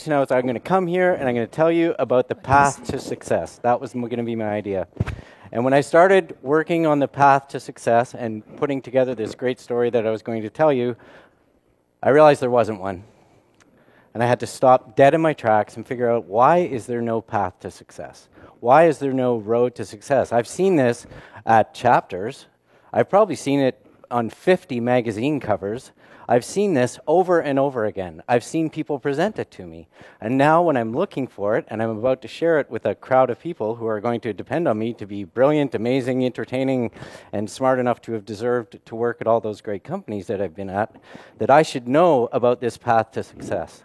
presentation, I was I'm going to come here and I'm going to tell you about the path to success. That was going to be my idea. And when I started working on the path to success and putting together this great story that I was going to tell you, I realized there wasn't one. And I had to stop dead in my tracks and figure out, why is there no path to success? Why is there no road to success? I've seen this at chapters. I've probably seen it on 50 magazine covers. I've seen this over and over again. I've seen people present it to me. And now when I'm looking for it and I'm about to share it with a crowd of people who are going to depend on me to be brilliant, amazing, entertaining, and smart enough to have deserved to work at all those great companies that I've been at, that I should know about this path to success.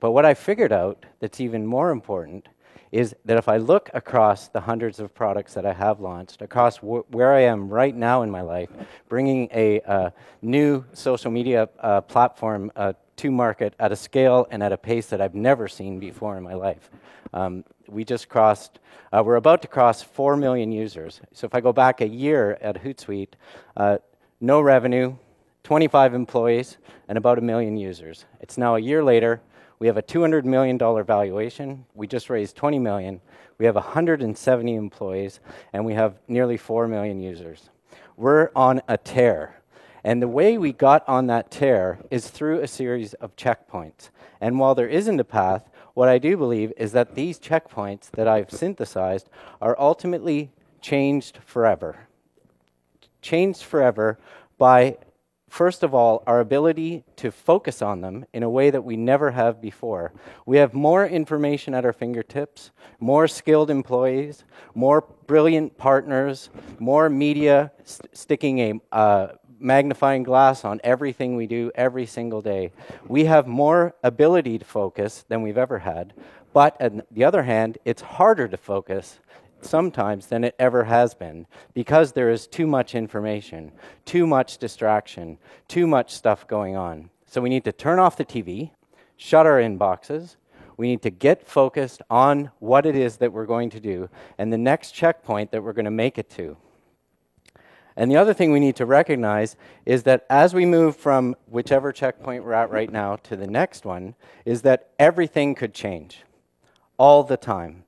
But what I figured out that's even more important is that if I look across the hundreds of products that I have launched, across where I am right now in my life, bringing a new social media platform to market at a scale and at a pace that I've never seen before in my life. We just crossed, we're about to cross 4 million users. So if I go back a year at HootSuite, no revenue, 25 employees, and about 1 million users. It's now a year later. We have a $200 million valuation. We just raised $20 million. We have 170 employees, and we have nearly 4 million users. We're on a tear. And the way we got on that tear is through a series of checkpoints. And while there isn't a path, what I do believe is that these checkpoints that I've synthesized are ultimately changed forever. Changed forever by, first of all, our ability to focus on them in a way that we never have before. We have more information at our fingertips, more skilled employees, more brilliant partners, more media sticking a magnifying glass on everything we do every single day. We have more ability to focus than we've ever had, but on the other hand, it's harder to focus sometimes than it ever has been, because there is too much information, too much distraction, too much stuff going on. So we need to turn off the TV, shut our inboxes, we need to get focused on what it is that we're going to do and the next checkpoint that we're going to make it to. And the other thing we need to recognize is that as we move from whichever checkpoint we're at right now to the next one, is that everything could change all the time.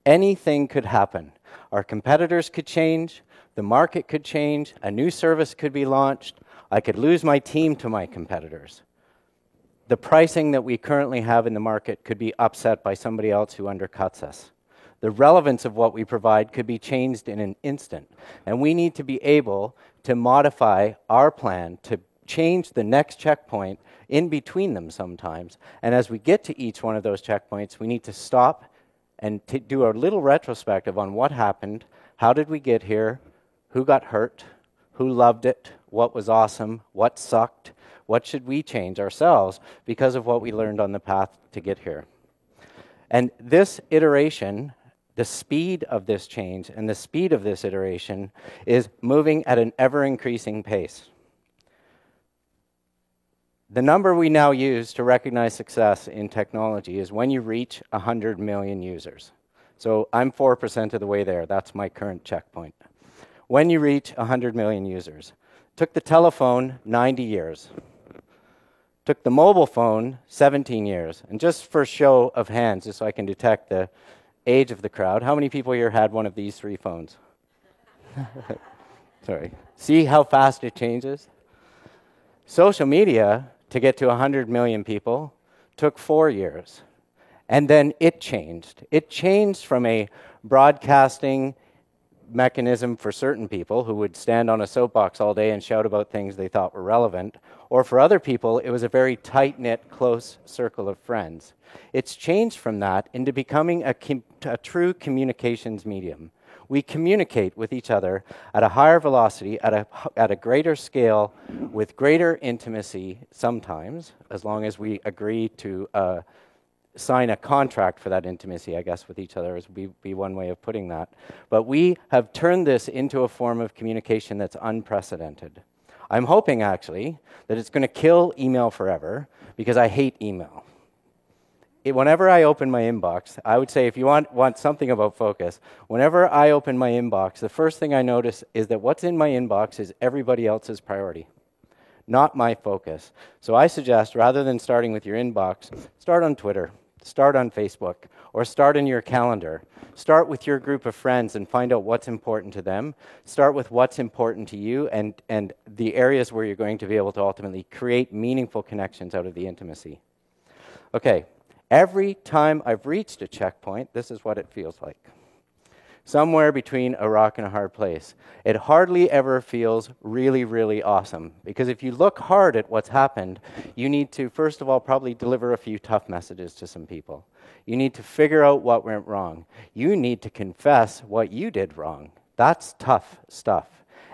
Anything could happen. Our competitors could change, the market could change, a new service could be launched, I could lose my team to my competitors. The pricing that we currently have in the market could be upset by somebody else who undercuts us. The relevance of what we provide could be changed in an instant. And we need to be able to modify our plan to change the next checkpoint in between them sometimes. And as we get to each one of those checkpoints, we need to stop and do a little retrospective on what happened, how did we get here, who got hurt, who loved it, what was awesome, what sucked, what should we change ourselves because of what we learned on the path to get here. And this iteration, the speed of this change and the speed of this iteration is moving at an ever-increasing pace. The number we now use to recognize success in technology is when you reach 100 million users. So I'm 4% of the way there. That's my current checkpoint. When you reach 100 million users. Took the telephone 90 years. Took the mobile phone 17 years. And just for show of hands, just so I can detect the age of the crowd, how many people here had one of these 3 phones? Sorry. See how fast it changes? Social media, to get to 100 million people, took 4 years. And then it changed. It changed from a broadcasting mechanism for certain people who would stand on a soapbox all day and shout about things they thought were relevant, or for other people, it was a very tight-knit, close circle of friends. It's changed from that into becoming a true communications medium. We communicate with each other at a higher velocity, at a greater scale, with greater intimacy sometimes, as long as we agree to sign a contract for that intimacy, I guess, with each other would be one way of putting that. But we have turned this into a form of communication that's unprecedented. I'm hoping, actually, that it's going to kill email forever, because I hate email. Whenever I open my inbox, I would say if you want something about focus, whenever I open my inbox, the first thing I notice is that what's in my inbox is everybody else's priority, not my focus. So I suggest, rather than starting with your inbox, start on Twitter. Start on Facebook, or start in your calendar. Start with your group of friends and find out what's important to them. Start with what's important to you and the areas where you're going to be able to ultimately create meaningful connections out of the intimacy. Okay, every time I've reached a checkpoint, this is what it feels like. Somewhere between a rock and a hard place. It hardly ever feels really, really awesome. Because if you look hard at what's happened, you need to, first of all, probably deliver a few tough messages to some people. You need to figure out what went wrong. You need to confess what you did wrong. That's tough stuff.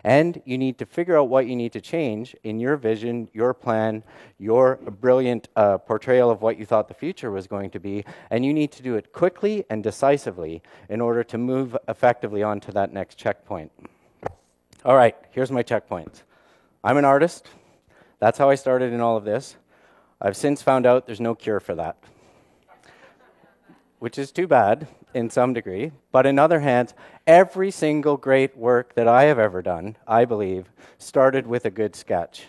And you need to figure out what you need to change in your vision, your plan, your brilliant portrayal of what you thought the future was going to be. And you need to do it quickly and decisively in order to move effectively on to that next checkpoint. All right, here's my checkpoints. I'm an artist. That's how I started in all of this. I've since found out there's no cure for that, which is too bad in some degree. But in other hands, every single great work that I have ever done, I believe, started with a good sketch.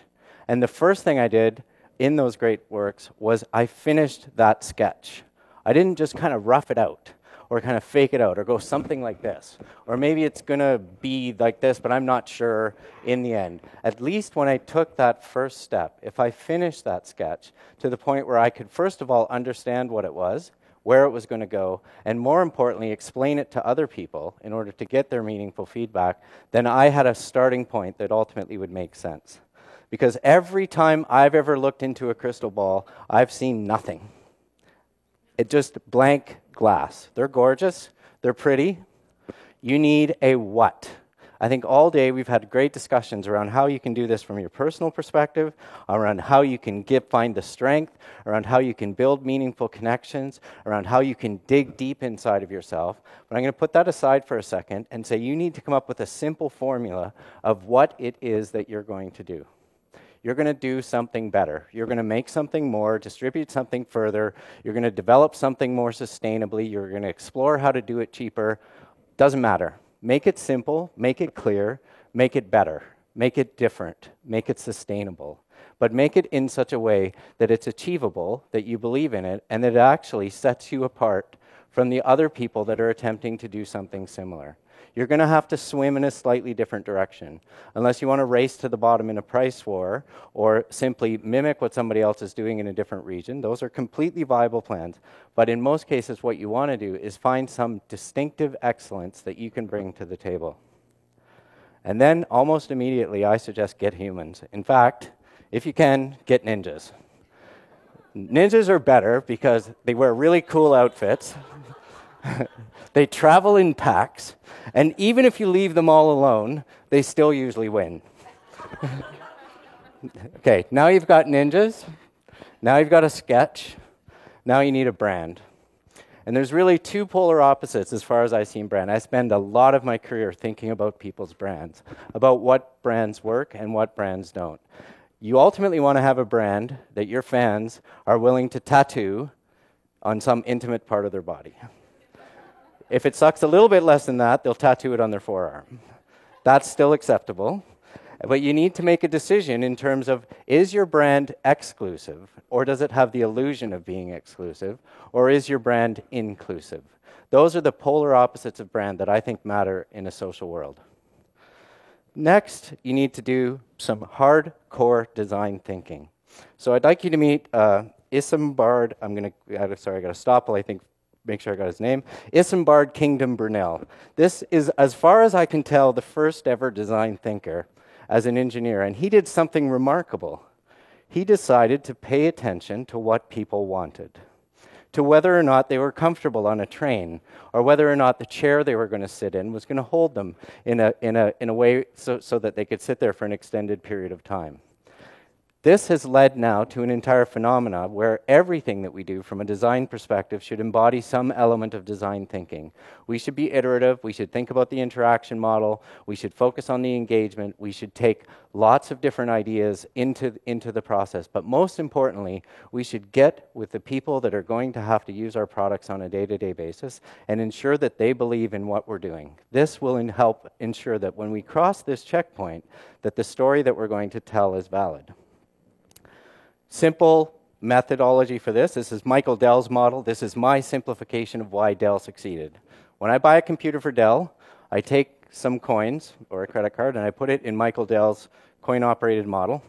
And the first thing I did in those great works was I finished that sketch. I didn't just kind of rough it out or kind of fake it out or go something like this. Or maybe it's going to be like this, but I'm not sure in the end. At least when I took that first step, if I finished that sketch to the point where I could, first of all, understand what it was, where it was going to go, and more importantly, explain it to other people in order to get their meaningful feedback, then I had a starting point that ultimately would make sense. Because every time I've ever looked into a crystal ball, I've seen nothing. It's just blank glass. They're gorgeous. They're pretty. You need a what. I think all day we've had great discussions around how you can do this from your personal perspective, around how you can find the strength, around how you can build meaningful connections, around how you can dig deep inside of yourself. But I'm going to put that aside for a second and say you need to come up with a simple formula of what it is that you're going to do. You're going to do something better. You're going to make something more, distribute something further. You're going to develop something more sustainably. You're going to explore how to do it cheaper. Doesn't matter. Make it simple, make it clear, make it better, make it different, make it sustainable. But make it in such a way that it's achievable, that you believe in it, and that it actually sets you apart from the other people that are attempting to do something similar. You're going to have to swim in a slightly different direction. Unless you want to race to the bottom in a price war or simply mimic what somebody else is doing in a different region. Those are completely viable plans. But in most cases, what you want to do is find some distinctive excellence that you can bring to the table. And then almost immediately, I suggest get humans. In fact, if you can, get ninjas. Ninjas are better because they wear really cool outfits. They travel in packs, and even if you leave them all alone, they still usually win. Okay, now you've got ninjas, now you've got a sketch, now you need a brand. And there's really two polar opposites as far as I see in brand. I spend a lot of my career thinking about people's brands, about what brands work and what brands don't. You ultimately want to have a brand that your fans are willing to tattoo on some intimate part of their body. If it sucks a little bit less than that, they'll tattoo it on their forearm. That's still acceptable. But you need to make a decision in terms of, is your brand exclusive, or does it have the illusion of being exclusive, or is your brand inclusive? Those are the polar opposites of brand that I think matter in a social world. Next, you need to do some hardcore design thinking. So I'd like you to meet Isambard. Sorry, I got to stop while I think. Make sure I got his name, Isambard Kingdom Brunel. This is, as far as I can tell, the first ever design thinker as an engineer, and he did something remarkable. He decided to pay attention to what people wanted, to whether or not they were comfortable on a train, or whether or not the chair they were going to sit in was going to hold them in a way so that they could sit there for an extended period of time. This has led now to an entire phenomena where everything that we do from a design perspective should embody some element of design thinking. We should be iterative. We should think about the interaction model. We should focus on the engagement. We should take lots of different ideas into the process. But most importantly, we should get with the people that are going to have to use our products on a day-to-day basis and ensure that they believe in what we're doing. This will help ensure that when we cross this checkpoint, that the story that we're going to tell is valid. Simple methodology for this. This is Michael Dell's model. This is my simplification of why Dell succeeded. When I buy a computer for Dell, I take some coins or a credit card and I put it in Michael Dell's coin-operated model.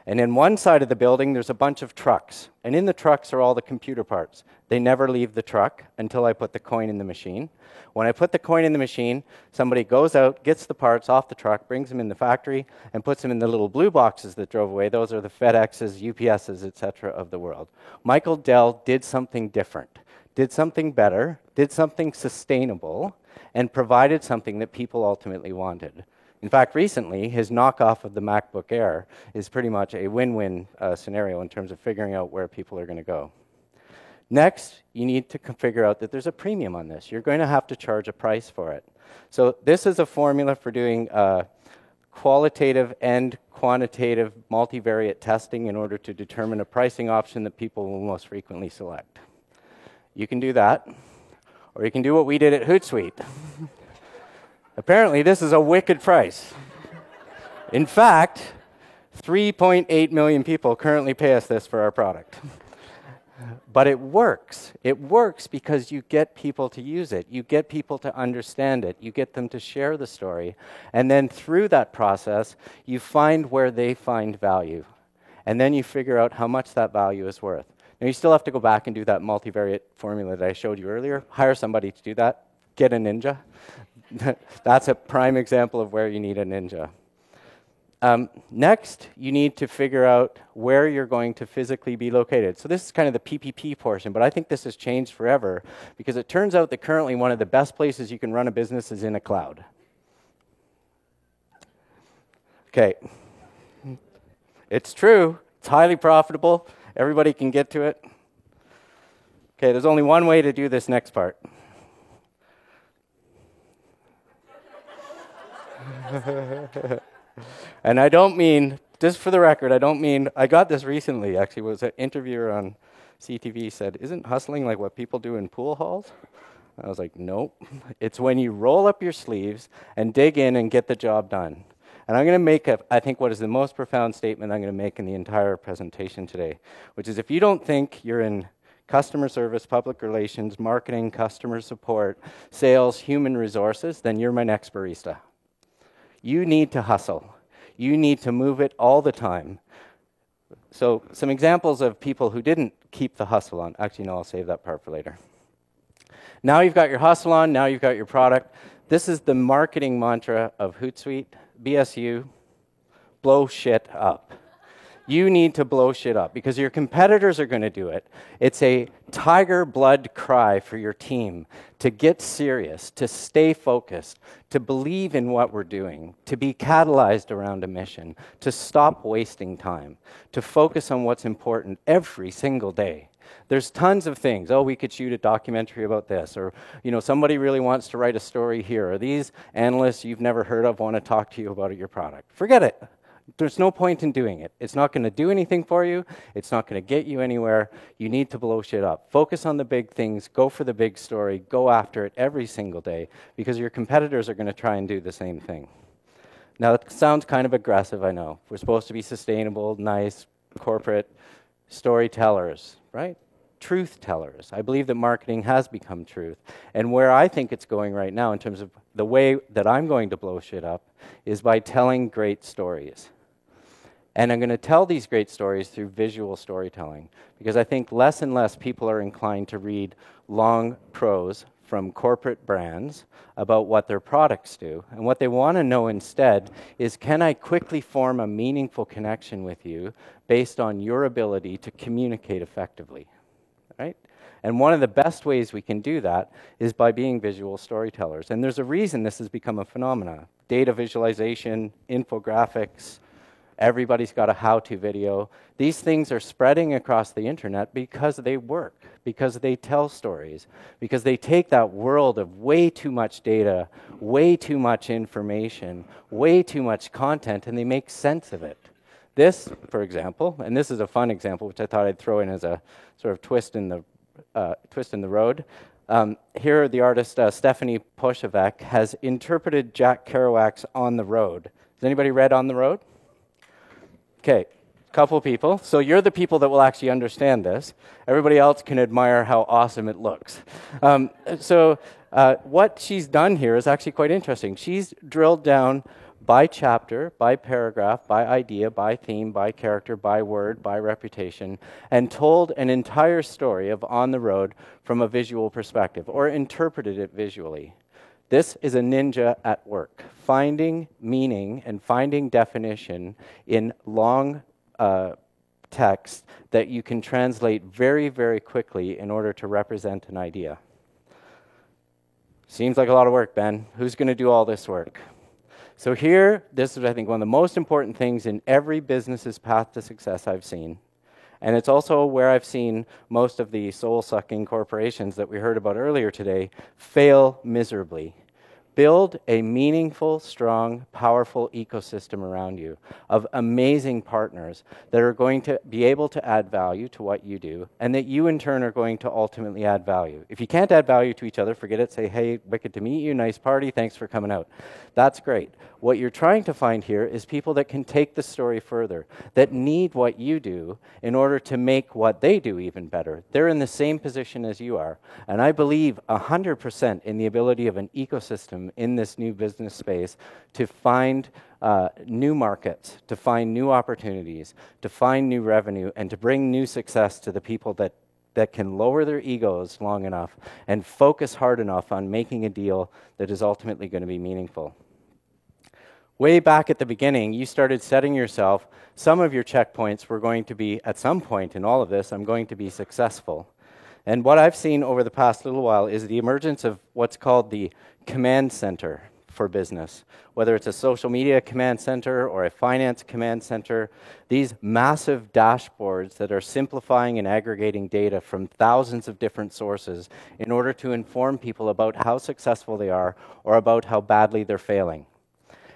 And in one side of the building, there's a bunch of trucks. And in the trucks are all the computer parts. They never leave the truck until I put the coin in the machine. When I put the coin in the machine, somebody goes out, gets the parts off the truck, brings them in the factory, and puts them in the little blue boxes that drove away. Those are the FedExes, UPSs, etc. of the world. Michael Dell did something different, did something better, did something sustainable, and provided something that people ultimately wanted. In fact, recently, his knockoff of the MacBook Air is pretty much a win-win scenario in terms of figuring out where people are going to go. Next, you need to figure out that there's a premium on this. You're going to have to charge a price for it. So this is a formula for doing qualitative and quantitative multivariate testing in order to determine a pricing option that people will most frequently select. You can do that, or you can do what we did at HootSuite. Apparently, this is a wicked price. In fact, 3.8 million people currently pay us this for our product. But it works. It works because you get people to use it. You get people to understand it. You get them to share the story. And then through that process, you find where they find value. And then you figure out how much that value is worth. Now, you still have to go back and do that multivariate formula that I showed you earlier. Hire somebody to do that. Get a ninja. That's a prime example of where you need a ninja. Next, you need to figure out where you're going to physically be located. So this is kind of the PPP portion, but I think this has changed forever because it turns out that currently one of the best places you can run a business is in a cloud. Okay. It's true. It's highly profitable. Everybody can get to it. Okay, there's only one way to do this next part. And I don't mean, just for the record, I don't mean, I got this recently, actually, was an interviewer on CTV said, isn't hustling like what people do in pool halls? I was like, nope. It's when you roll up your sleeves and dig in and get the job done. And I'm going to make, I think, what is the most profound statement I'm going to make in the entire presentation today, which is if you don't think you're in customer service, public relations, marketing, customer support, sales, human resources, then you're my next barista. You need to hustle. You need to move it all the time. So some examples of people who didn't keep the hustle on. Actually, no, I'll save that part for later. Now you've got your hustle on. Now you've got your product. This is the marketing mantra of HootSuite, BSU, blow shit up. You need to blow shit up because your competitors are going to do it. It's a tiger blood cry for your team to get serious, to stay focused, to believe in what we're doing, to be catalyzed around a mission, to stop wasting time, to focus on what's important every single day. There's tons of things. Oh, we could shoot a documentary about this, or somebody really wants to write a story here, or these analysts you've never heard of want to talk to you about your product. Forget it. There's no point in doing it. It's not going to do anything for you. It's not going to get you anywhere. You need to blow shit up. Focus on the big things. Go for the big story. Go after it every single day because your competitors are going to try and do the same thing. Now, it sounds kind of aggressive, I know. We're supposed to be sustainable, nice, corporate storytellers, right? Truth tellers. I believe that marketing has become truth. And where I think it's going right now in terms of the way that I'm going to blow shit up is by telling great stories. And I'm going to tell these great stories through visual storytelling because I think less and less people are inclined to read long prose from corporate brands about what their products do. And what they want to know instead is, can I quickly form a meaningful connection with you based on your ability to communicate effectively, right? And one of the best ways we can do that is by being visual storytellers. And there's a reason this has become a phenomenon. Data visualization, infographics, everybody's got a how-to video. These things are spreading across the internet because they work, because they tell stories, because they take that world of way too much data, way too much information, way too much content, and they make sense of it. This, for example, and this is a fun example, which I thought I'd throw in as a sort of twist in the road. Here, the artist Stephanie Poshevek has interpreted Jack Kerouac's On the Road. Has anybody read On the Road? Okay, couple people. So you're the people that will actually understand this. Everybody else can admire how awesome it looks. What she's done here is actually quite interesting. She's drilled down by chapter, by paragraph, by idea, by theme, by character, by word, by reputation, and told an entire story of On the Road from a visual perspective, or interpreted it visually. This is a ninja at work, finding meaning and finding definition in long text that you can translate very, very quickly in order to represent an idea. Seems like a lot of work, Ben. Who's going to do all this work? So here, this is, I think, one of the most important things in every business's path to success I've seen. And it's also where I've seen most of the soul-sucking corporations that we heard about earlier today fail miserably. Build a meaningful, strong, powerful ecosystem around you of amazing partners that are going to be able to add value to what you do, and that you in turn are going to ultimately add value. If you can't add value to each other, forget it. Say, hey, wicked to meet you, nice party, thanks for coming out. That's great. What you're trying to find here is people that can take the story further, that need what you do in order to make what they do even better. They're in the same position as you are, and I believe 100% in the ability of an ecosystem in this new business space to find new markets, to find new opportunities, to find new revenue, and to bring new success to the people that can lower their egos long enough and focus hard enough on making a deal that is ultimately going to be meaningful. Way back at the beginning, you started setting yourself, some of your checkpoints were going to be, at some point in all of this, I'm going to be successful. And what I've seen over the past little while is the emergence of what's called the command center for business. Whether it's a social media command center or a finance command center, these massive dashboards that are simplifying and aggregating data from thousands of different sources in order to inform people about how successful they are or about how badly they're failing.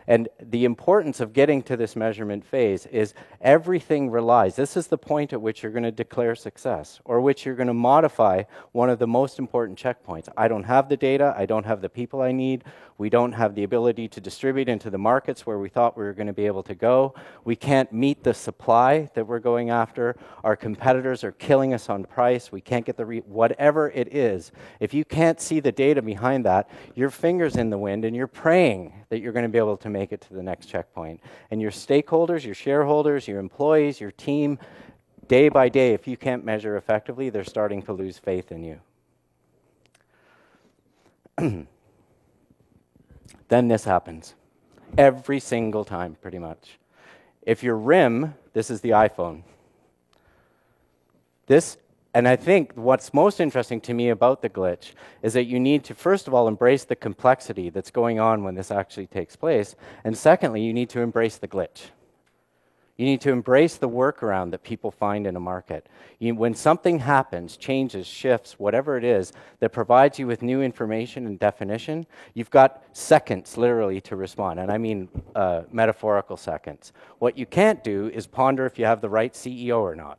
And the importance of getting to this measurement phase is everything relies. This is the point at which you're going to declare success, or which you're going to modify one of the most important checkpoints. I don't have the data. I don't have the people I need. We don't have the ability to distribute into the markets where we thought we were going to be able to go. We can't meet the supply that we're going after. Our competitors are killing us on price. We can't get whatever it is. If you can't see the data behind that, your finger's in the wind and you're praying that you're going to be able to make it to the next checkpoint. And your stakeholders, your shareholders, your employees, your team, day by day, if you can't measure effectively, they're starting to lose faith in you. Then this happens. Every single time, pretty much. If your RIM, this is the iPhone. And I think what's most interesting to me about the glitch is that you need to, first of all, embrace the complexity that's going on when this actually takes place. And secondly, you need to embrace the glitch. You need to embrace the workaround that people find in a market. When something happens, changes, shifts, whatever it is, that provides you with new information and definition, you've got seconds, literally, to respond. And I mean metaphorical seconds. What you can't do is ponder if you have the right CEO or not.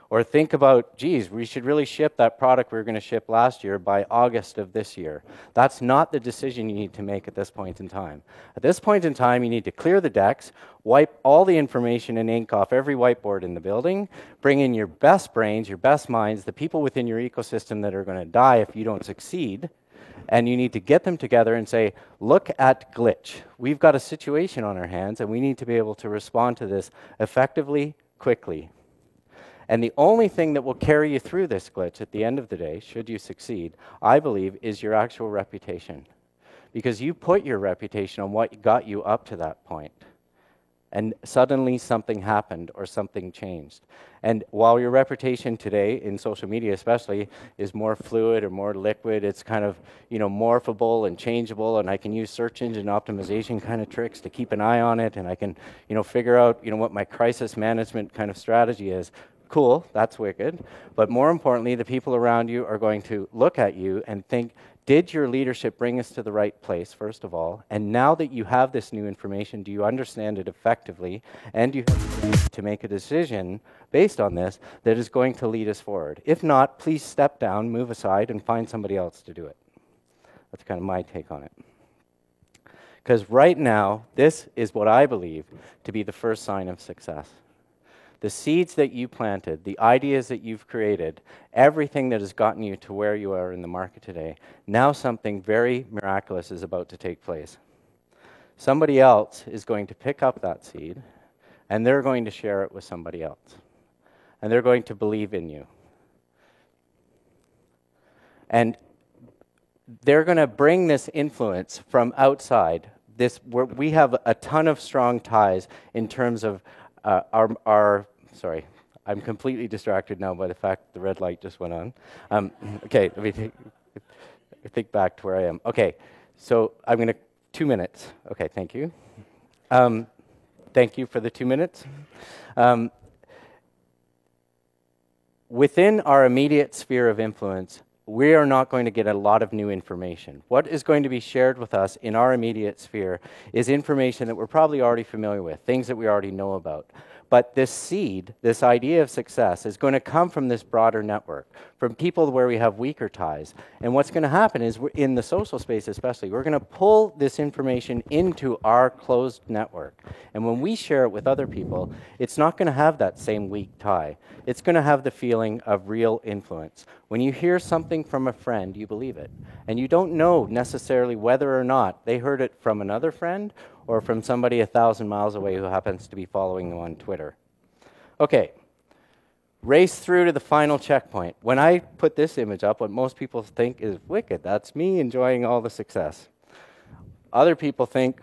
Or think about, geez, we should really ship that product we were going to ship last year by August of this year. That's not the decision you need to make at this point in time. At this point in time, you need to clear the decks, wipe all the information and ink off every whiteboard in the building, bring in your best brains, your best minds, the people within your ecosystem that are going to die if you don't succeed, and you need to get them together and say, look at glitch. We've got a situation on our hands, and we need to be able to respond to this effectively, quickly. And the only thing that will carry you through this glitch at the end of the day, should you succeed, I believe, is your actual reputation. Because you put your reputation on what got you up to that point. And suddenly something happened or something changed. And while your reputation today, in social media especially, is more fluid or more liquid, it's kind of, morphable and changeable, and I can use search engine optimization kind of tricks to keep an eye on it, and I can, figure out, what my crisis management kind of strategy is. Cool, that's wicked. But more importantly, the people around you are going to look at you and think, did your leadership bring us to the right place, first of all? And now that you have this new information, do you understand it effectively? And do you have to make a decision based on this that is going to lead us forward? If not, please step down, move aside, and find somebody else to do it. That's kind of my take on it. Because right now, this is what I believe to be the first sign of success. The seeds that you planted, the ideas that you've created, everything that has gotten you to where you are in the market today, now something very miraculous is about to take place. Somebody else is going to pick up that seed, and they're going to share it with somebody else. And they're going to believe in you. And they're going to bring this influence from outside. We have a ton of strong ties in terms of sorry, I'm completely distracted now by the fact the red light just went on. Okay, let me think back to where I am. Okay, so I'm going to, 2 minutes. Okay, thank you. Thank you for the 2 minutes. Within our immediate sphere of influence, we are not going to get a lot of new information. What is going to be shared with us in our immediate sphere is information that we're probably already familiar with, things that we already know about. But this seed, this idea of success, is going to come from this broader network, from people where we have weaker ties. And what's going to happen is, in the social space especially, we're going to pull this information into our closed network. And when we share it with other people, it's not going to have that same weak tie. It's going to have the feeling of real influence. When you hear something from a friend, you believe it. And you don't know necessarily whether or not they heard it from another friend or from somebody 1,000 miles away who happens to be following them on Twitter. Okay, race through to the final checkpoint. When I put this image up, what most people think is wicked. That's me enjoying all the success. Other people think,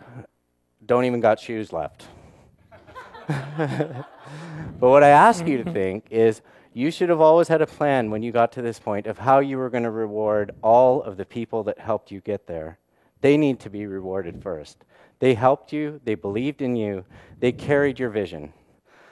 don't even got shoes left. But what I ask you to think is, you should have always had a plan when you got to this point of how you were going to reward all of the people that helped you get there. They need to be rewarded first. They helped you, they believed in you, they carried your vision.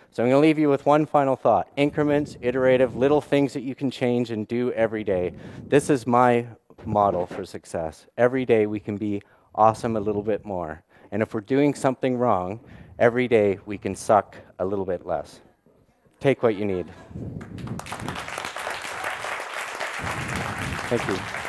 So I'm going to leave you with one final thought. Increments, iterative, little things that you can change and do every day. This is my model for success. Every day we can be awesome a little bit more. And if we're doing something wrong, every day we can suck a little bit less. Take what you need. Thank you.